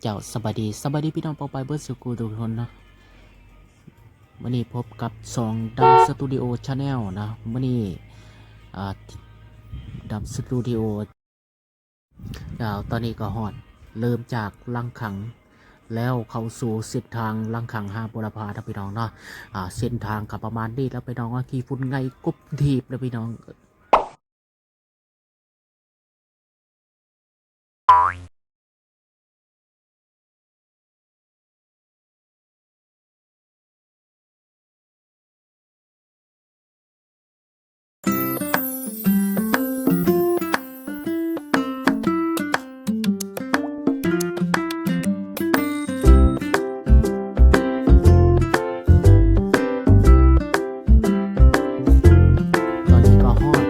เจ้าสบายดีพี่น้องปองไปเบิร์ดสกูทุกคนนะวันนี้พบกับสองดัมสตูดิโอชาแนลนะวันนี้ดัมสตูดิโอตอนนี้ก็ฮอดเริ่มจากลังขังแล้วเข้าสู่เส้นทางลังขัง5บุรพานะพี่น้องเนาะเส้นทางกับประมาณนี้แล้วพี่น้องขี่ฝุ่นไงกุบทีบนะพี่น้องตอนนี้ก็ฮอด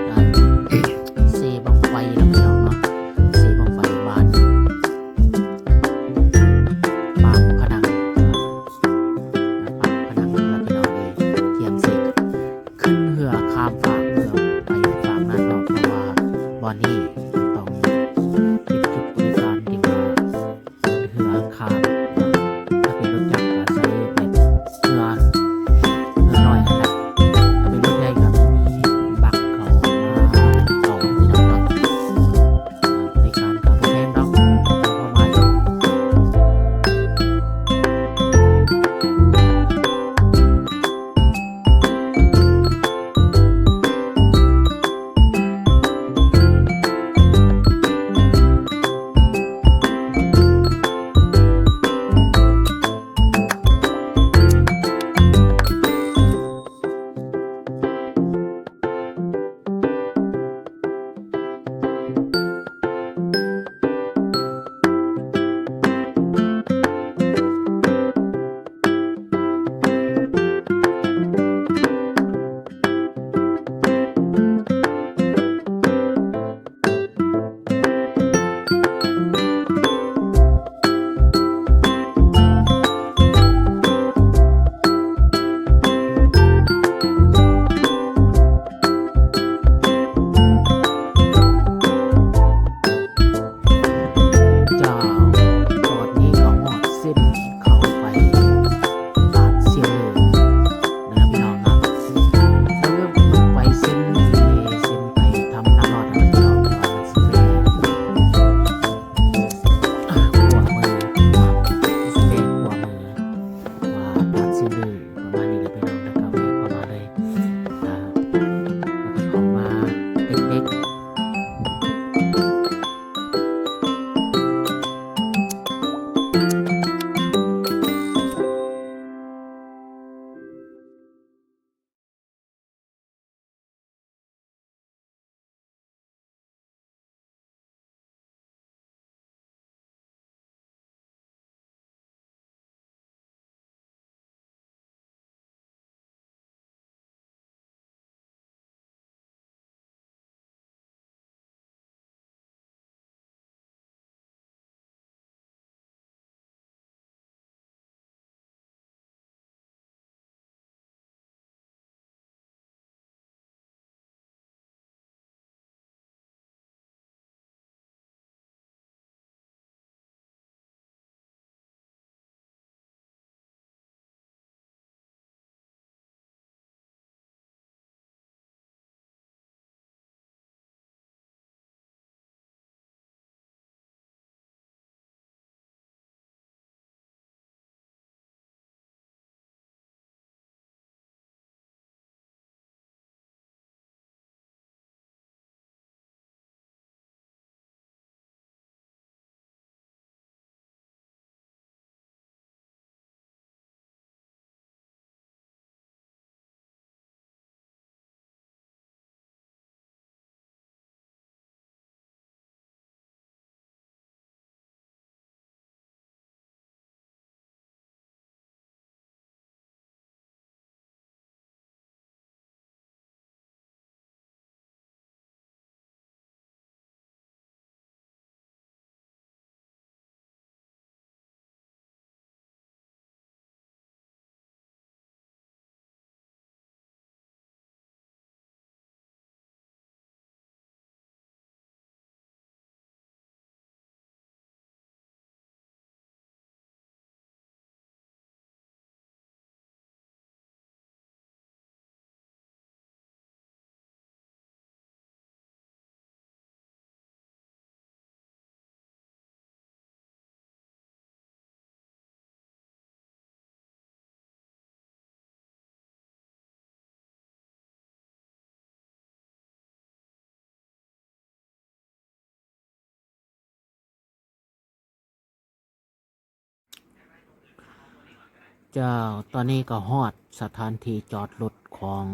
เจ้าตอนนี้ก็ฮอดสถานที่จอดรถของ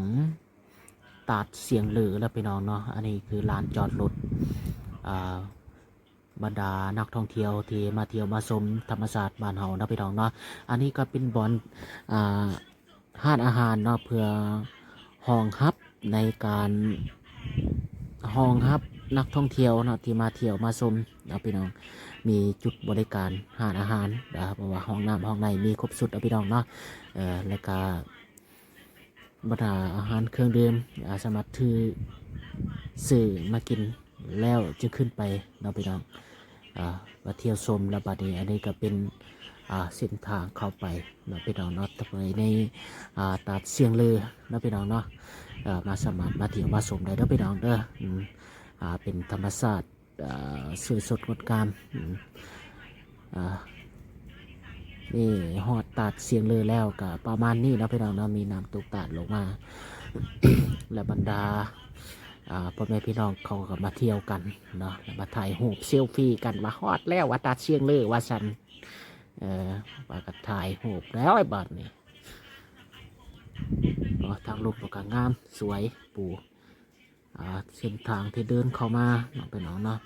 ตาดเสียงลือแล้วพี่น้องเนาะอันนี้คือลานจอดรถอ่าบรรดานักท่องเที่ยวที่มาเที่ยวมาชมธรรมศาสตร์บ้านเฮานะพี่น้องเนาะอันนี้ก็เป็นบ่อนอ่าห้านอาหารเนาะเพื่อห้องรับในการห้องรับนักท่องเที่ยวเนาะที่มาเที่ยวมาชมนะพี่น้องมีจุดบริการห้านอาหารนะครับเพราะว่าห้องน้ำห้องในมีครบสุดนะพี่น้องเนาะแล้วก็บรรดาอาหารเครื่องดื่มสามารถถือสื่อมากินแล้วจะขึ้นไปเนาะพี่น้องมาเที่ยวชมแล้วบัดนี้อันนี้ก็เป็นเส้นทางเข้าไปเนาะพี่น้องเนาะทำไมในตาดเสียงลือเนาะพี่น้องเนาะมาสามารถมาเที่ยวมาชมได้เด้อพี่น้องเด้อเป็นธรรมชาติสวยสดงดงามนี่ฮอดตาดเสียงลือแล้วก็ประมาณนี้เนาะพี่น้องเนาะมีน้ำตกตาดลงมา และบรรดาพ่อแม่พี่น้องเขาก็มาเที่ยวกันเนาะแล้วมาถ่ายรูปเซลฟี่กันมาฮอดแล้ววัดตาดเชียงลือว่าฉันมาก็ถ่ายรูปแล้วไอ้บัดนี่ทางรูปก็งามสวยปูเส้นทางที่เดินเข้ามาเนาะพี่น้องเนาะ